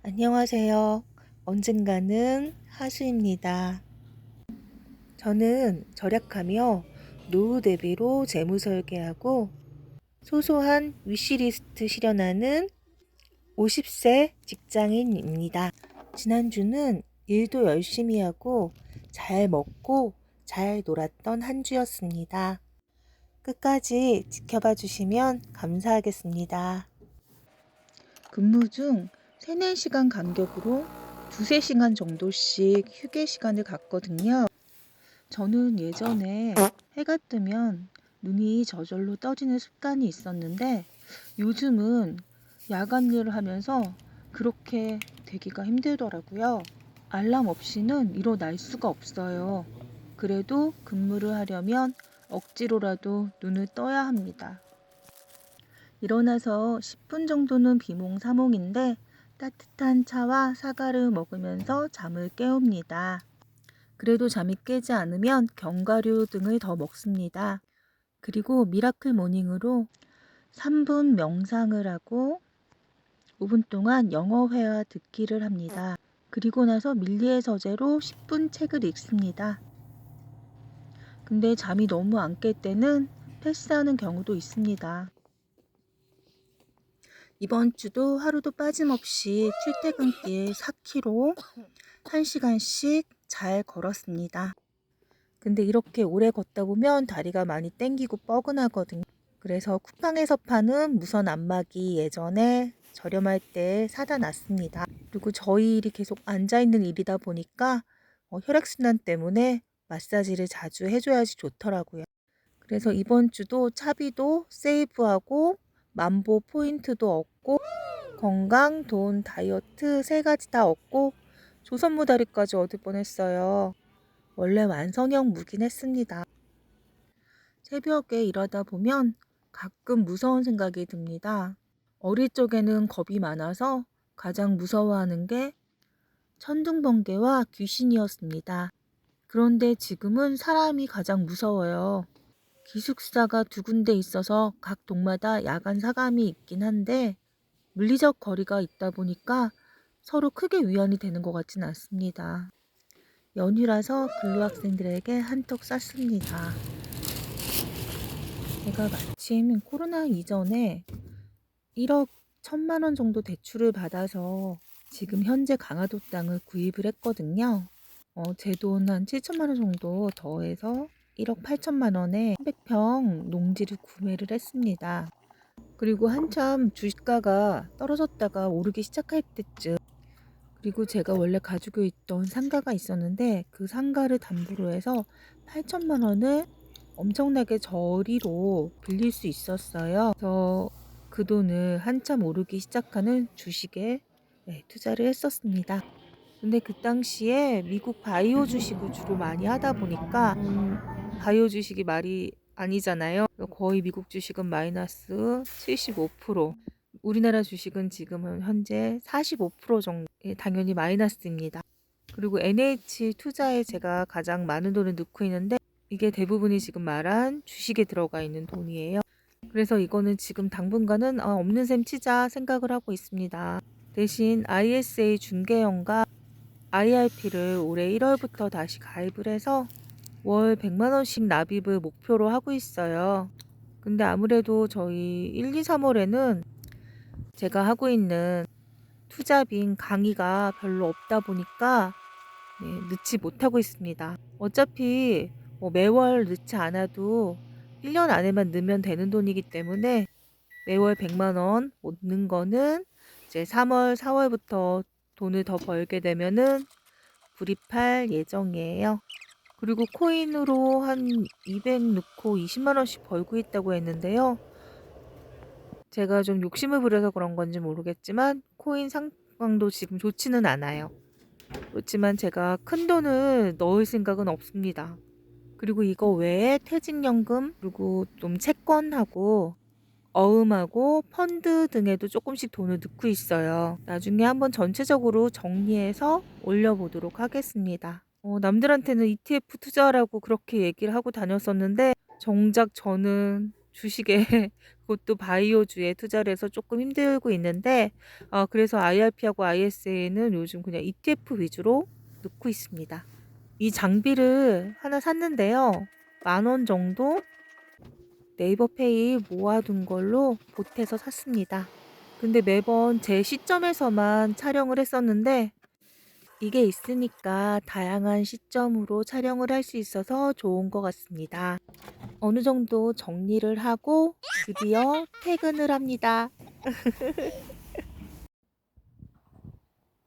안녕하세요. 언젠가는 하수입니다. 저는 절약하며 노후 대비로 재무 설계하고 소소한 위시리스트 실현하는 50세 직장인입니다. 지난주는 일도 열심히 하고 잘 먹고 잘 놀았던 한 주였습니다. 끝까지 지켜봐 주시면 감사하겠습니다. 근무 중 3, 4시간 간격으로 2, 3시간 정도씩 휴게 시간을 갖거든요. 저는 예전에 해가 뜨면 눈이 저절로 떠지는 습관이 있었는데 요즘은 야간 일을 하면서 그렇게 되기가 힘들더라고요. 알람 없이는 일어날 수가 없어요. 그래도 근무를 하려면 억지로라도 눈을 떠야 합니다. 일어나서 10분 정도는 비몽사몽인데 따뜻한 차와 사과를 먹으면서 잠을 깨웁니다. 그래도 잠이 깨지 않으면 견과류 등을 더 먹습니다. 그리고 미라클 모닝으로 3분 명상을 하고 5분 동안 영어 회화 듣기를 합니다. 그리고 나서 밀리의 서재로 10분 책을 읽습니다. 근데 잠이 너무 안 깰 때는 패스하는 경우도 있습니다. 이번 주도 하루도 빠짐없이 출퇴근길 4km 1시간씩 잘 걸었습니다. 근데 이렇게 오래 걷다 보면 다리가 많이 땡기고 뻐근하거든요. 그래서 쿠팡에서 파는 무선 안마기 예전에 저렴할 때 사다 놨습니다. 그리고 저희 일이 계속 앉아있는 일이다 보니까 혈액순환 때문에 마사지를 자주 해줘야지 좋더라고요. 그래서 이번 주도 차비도 세이브하고 만보 포인트도 얻고 건강, 돈, 다이어트 3가지 다 얻고 조선모 다리까지 얻을 뻔했어요. 원래 완성형 무긴 했습니다. 새벽에 일하다 보면 가끔 무서운 생각이 듭니다. 어릴 적에는 겁이 많아서 가장 무서워하는 게 천둥번개와 귀신이었습니다. 그런데 지금은 사람이 가장 무서워요. 기숙사가 2군데 있어서 각 동마다 야간 사감이 있긴 한데 물리적 거리가 있다 보니까 서로 크게 위안이 되는 것 같진 않습니다. 연휴라서 근로학생들에게 한턱 쐈습니다. 제가 마침 코로나 이전에 1억 1천만 원 정도 대출을 받아서 지금 현재 강화도 땅을 구입을 했거든요. 제 돈 한 7천만 원 정도 더해서 1억 8천만 원에 300평 농지를 구매를 했습니다. 그리고 한참 주가가 떨어졌다가 오르기 시작할 때쯤 그리고 제가 원래 가지고 있던 상가가 있었는데 그 상가를 담보로 해서 8천만 원을 엄청나게 저리로 빌릴 수 있었어요. 그래서 그 돈을 한참 오르기 시작하는 주식에 투자를 했었습니다. 근데 그 당시에 미국 바이오 주식을 주로 많이 하다 보니까 바이오 주식이 말이 아니잖아요. 거의 미국 주식은 마이너스 75%, 우리나라 주식은 지금은 현재 45% 정도, 당연히 마이너스입니다. 그리고 NH 투자에 제가 가장 많은 돈을 넣고 있는데 이게 대부분이 지금 말한 주식에 들어가 있는 돈이에요. 그래서 이거는 지금 당분간은 없는 셈 치자 생각을 하고 있습니다. 대신 ISA 중개형과 IRP를 올해 1월부터 다시 가입을 해서 월 100만 원씩 납입을 목표로 하고 있어요. 근데 아무래도 저희 1, 2, 3월에는 제가 하고 있는 투자빈 강의가 별로 없다 보니까 넣지 못하고 있습니다. 어차피 매월 넣지 않아도 1년 안에만 넣으면 되는 돈이기 때문에 매월 100만 원 못 넣는 거는 이제 3월, 4월부터 돈을 더 벌게 되면은 불입할 예정이에요. 그리고 코인으로 한 200 넣고 20만 원씩 벌고 있다고 했는데요. 제가 좀 욕심을 부려서 그런 건지 모르겠지만 코인 상황도 지금 좋지는 않아요. 그렇지만 제가 큰 돈을 넣을 생각은 없습니다. 그리고 이거 외에 퇴직연금 그리고 좀 채권하고 어음하고 펀드 등에도 조금씩 돈을 넣고 있어요. 나중에 한번 전체적으로 정리해서 올려보도록 하겠습니다. 남들한테는 ETF 투자라고 그렇게 얘기를 하고 다녔었는데 정작 저는 주식에 그것도 바이오주에 투자를 해서 조금 힘들고 있는데 그래서 IRP하고 ISA는 요즘 그냥 ETF 위주로 넣고 있습니다. 이 장비를 하나 샀는데요. 10,000원 정도 네이버페이 모아둔 걸로 보태서 샀습니다. 근데 매번 제 시점에서만 촬영을 했었는데 이게 있으니까 다양한 시점으로 촬영을 할 수 있어서 좋은 것 같습니다. 어느 정도 정리를 하고 드디어 퇴근을 합니다.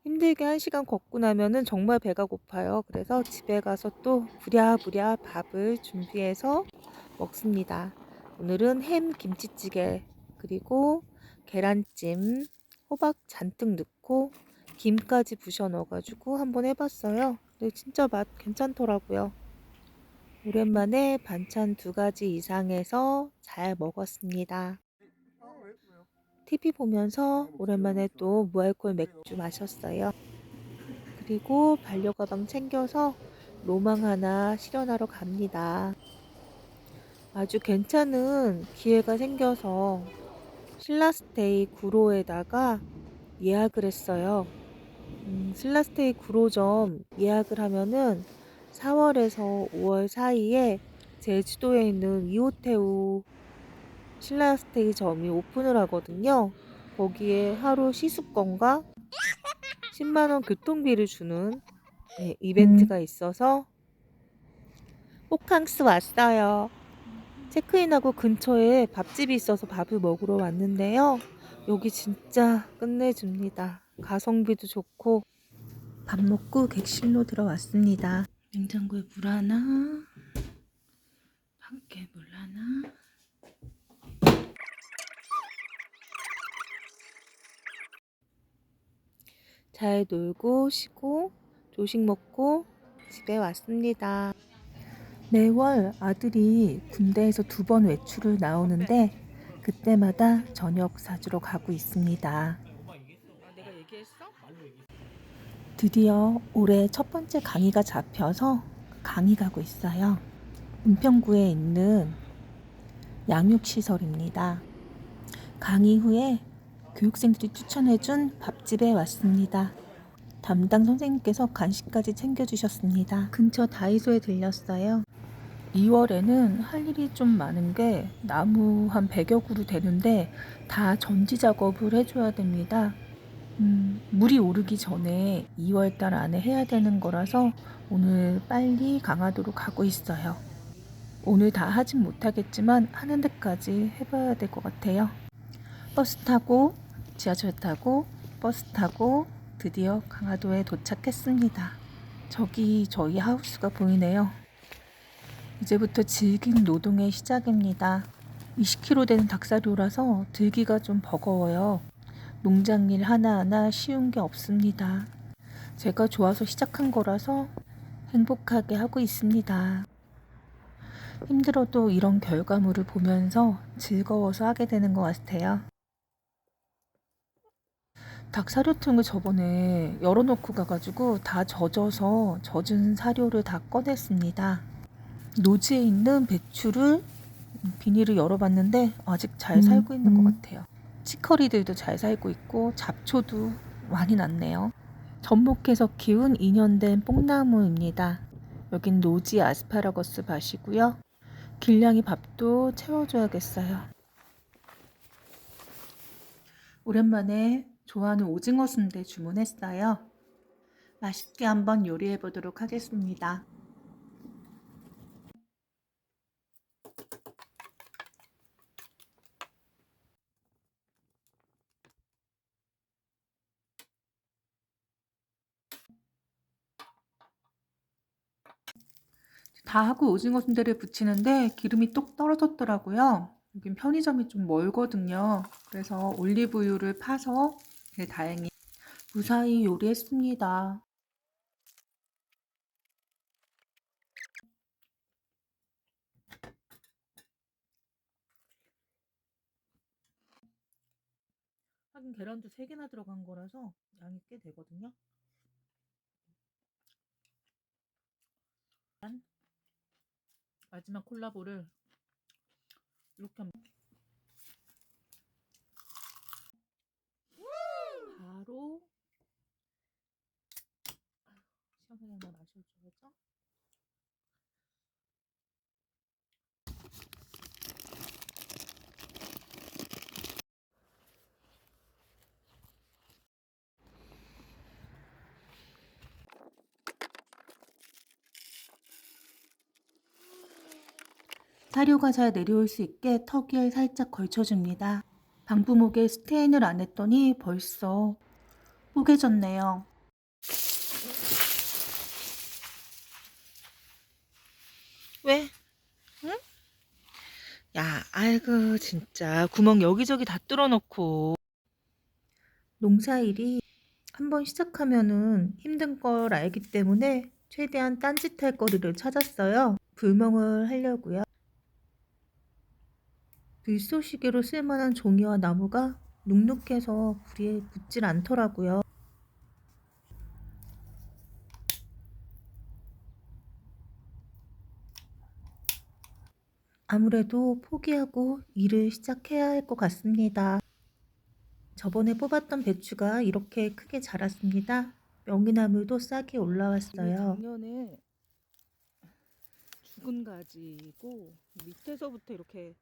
힘들게 1시간 걷고 나면은 정말 배가 고파요. 그래서 집에 가서 또 부랴부랴 밥을 준비해서 먹습니다. 오늘은 햄 김치찌개 그리고 계란찜 호박 잔뜩 넣고 김까지 부셔 넣어가지고 한번 해봤어요. 근데 진짜 맛 괜찮더라고요. 오랜만에 반찬 2가지 이상해서 잘 먹었습니다. TV 보면서 오랜만에 또 무알콜 맥주 마셨어요. 그리고 반려가방 챙겨서 로망 하나 실현하러 갑니다. 아주 괜찮은 기회가 생겨서 신라스테이 구로에다가 예약을 했어요. 신라스테이 구로점 예약을 하면은 4월에서 5월 사이에 제주도에 있는 이호테우 신라스테이 점이 오픈을 하거든요. 거기에 하루 시수권과 10만원 교통비를 주는 이벤트가 있어서 호캉스 왔어요. 체크인하고 근처에 밥집이 있어서 밥을 먹으러 왔는데요. 여기 진짜 끝내줍니다. 가성비도 좋고 밥 먹고 객실로 들어왔습니다. 냉장고에 물 하나, 밖에 물 하나. 잘 놀고 쉬고 조식 먹고 집에 왔습니다. 매월 아들이 군대에서 2번 외출을 나오는데 그때마다 저녁 사주러 가고 있습니다. 드디어 올해 첫 번째 강의가 잡혀서 강의 가고 있어요. 은평구에 있는 양육시설입니다. 강의 후에 교육생들이 추천해준 밥집에 왔습니다. 담당 선생님께서 간식까지 챙겨주셨습니다. 근처 다이소에 들렸어요. 2월에는 할 일이 좀 많은 게 나무 한 100여 그루 되는데 다 전지 작업을 해줘야 됩니다. 물이 오르기 전에 2월달 안에 해야 되는 거라서 오늘 빨리 강화도로 가고 있어요. 오늘 다 하진 못하겠지만 하는 데까지 해봐야 될 것 같아요. 버스 타고 지하철 타고 버스 타고 드디어 강화도에 도착했습니다. 저기 저희 하우스가 보이네요. 이제부터 질긴 노동의 시작입니다. 20kg 되는 닭사료라서 들기가 좀 버거워요. 농장일 하나하나 쉬운 게 없습니다. 제가 좋아서 시작한 거라서 행복하게 하고 있습니다. 힘들어도 이런 결과물을 보면서 즐거워서 하게 되는 것 같아요. 닭사료통을 저번에 열어놓고 가가지고 다 젖어서 젖은 사료를 다 꺼냈습니다. 노지에 있는 배추를 비닐을 열어봤는데 아직 잘 살고 있는 것 같아요. 치커리들도 잘 살고 있고 잡초도 많이 났네요. 접목해서 키운 2년 된 뽕나무입니다. 여긴 노지 아스파라거스 밭이고요. 길냥이 밥도 채워줘야겠어요. 오랜만에 좋아하는 오징어 순대 주문했어요. 맛있게 한번 요리해 보도록 하겠습니다. 다 하고 오징어 순대를 부치는데 기름이 똑 떨어졌더라고요. 여긴 편의점이 좀 멀거든요. 그래서 올리브유를 파서 다행히 무사히 요리했습니다. 하긴 계란도 3개나 들어간 거라서 양이 꽤 되거든요. 마지막 콜라보를 이렇게 하나 마셔줘야죠. 사료가 잘 내려올 수 있게 턱 위에 살짝 걸쳐줍니다. 방부목에 스테인을 안 했더니 벌써 뽀개졌네요. 왜? 응? 야, 아이고 진짜 구멍 여기저기 다 뚫어놓고. 농사일이 한번 시작하면은 힘든 걸 알기 때문에 최대한 딴짓할 거리를 찾았어요. 불멍을 하려고요. 불쏘시개로 쓸만한 종이와 나무가 눅눅해서 불에 붙질 않더라고요. 아무래도 포기하고 일을 시작해야 할 것 같습니다. 저번에 뽑았던 배추가 이렇게 크게 자랐습니다. 명이나물도 싹이 올라왔어요. 작년에 죽은 가지고 밑에서부터 이렇게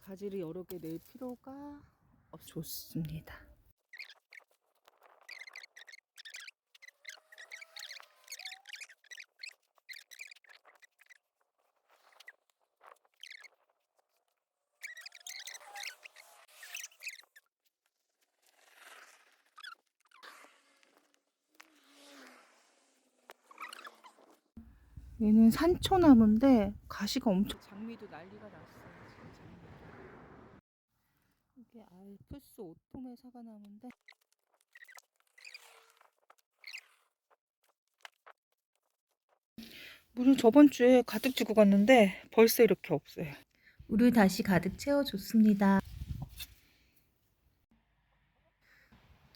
가지를 여러 개 낼 필요가 좋습니다. 얘는 산초나무인데 가시가 엄청 장미도 난리가 났어요. 지금 장미. 이게 알프스 오토메 사과나무인데 물을 저번 주에 가득 주고 갔는데 벌써 이렇게 없어요. 물을 다시 가득 채워줬습니다.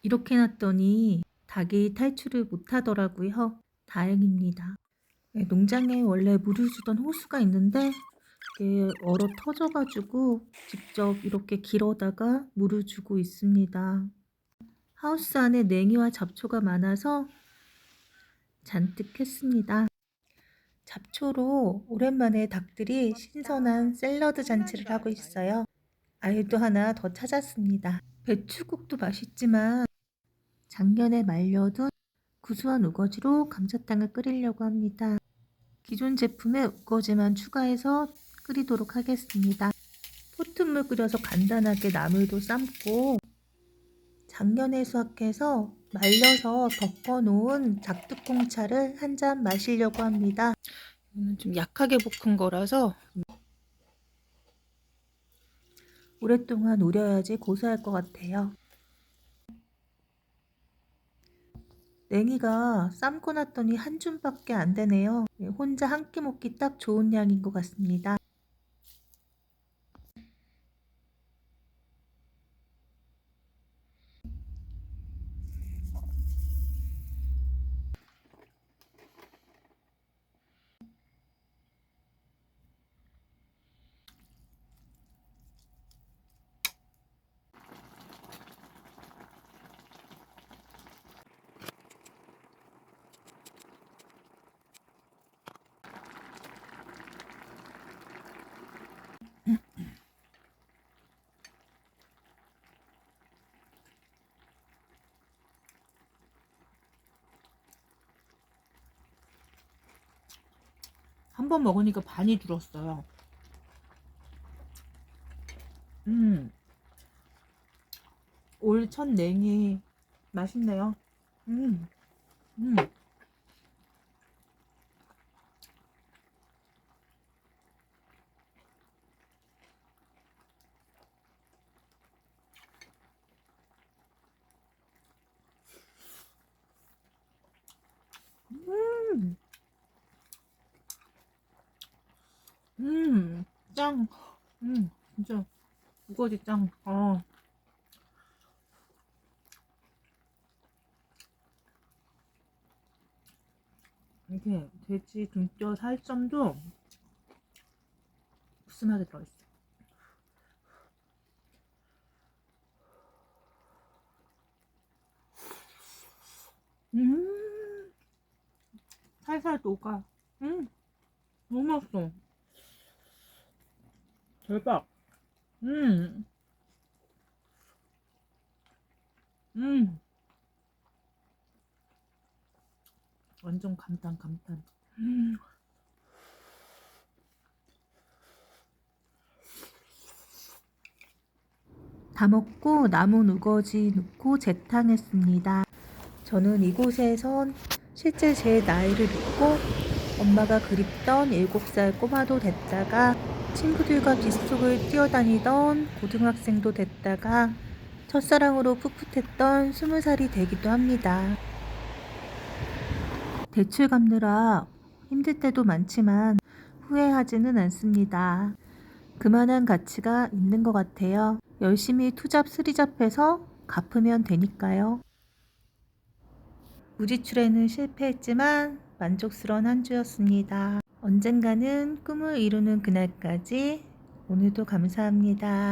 이렇게 놨더니 닭이 탈출을 못하더라고요. 다행입니다. 네, 농장에 원래 물을 주던 호수가 있는데 이게 얼어 터져가지고 직접 이렇게 길어다가 물을 주고 있습니다. 하우스 안에 냉이와 잡초가 많아서 잔뜩 했습니다. 잡초로 오랜만에 닭들이 신선한 샐러드 잔치를 하고 있어요. 알도 하나 더 찾았습니다. 배추국도 맛있지만 작년에 말려둔 구수한 우거지로 감자탕을 끓이려고 합니다. 기존 제품에 우거지만 추가해서 끓이도록 하겠습니다. 포트물 끓여서 간단하게 나물도 삶고 작년에 수확해서 말려서 덮어놓은 작두콩차를 한 잔 마시려고 합니다. 이거는 좀 약하게 볶은 거라서 오랫동안 우려야지 고소할 것 같아요. 냉이가 삶고 났더니 한 줌밖에 안 되네요. 혼자 한 끼 먹기 딱 좋은 양인 것 같습니다. 한 번 먹으니까 반이 줄었어요. 올 첫 냉이 맛있네요. 음, 음, 음, 짱. 진짜 우거지 짱. 이게 돼지 등뼈 살점도 무심하게 들어있어. 음, 살살 녹아. 너무 맛있어. 대박. 음, 음. 완전 감탄, 감탄. 음. 다 먹고 남은 우거지 넣고 재탕했습니다. 저는 이곳에선 실제 제 나이를 믿고 엄마가 그립던 7살 꼬마도 됐다가 친구들과 빗속을 뛰어다니던 고등학생도 됐다가 첫사랑으로 풋풋했던 20살이 되기도 합니다. 대출 갚느라 힘들 때도 많지만 후회하지는 않습니다. 그만한 가치가 있는 것 같아요. 열심히 투잡 스리잡해서 갚으면 되니까요. 무지출에는 실패했지만 만족스러운 한 주였습니다. 언젠가는 꿈을 이루는 그날까지 오늘도 감사합니다.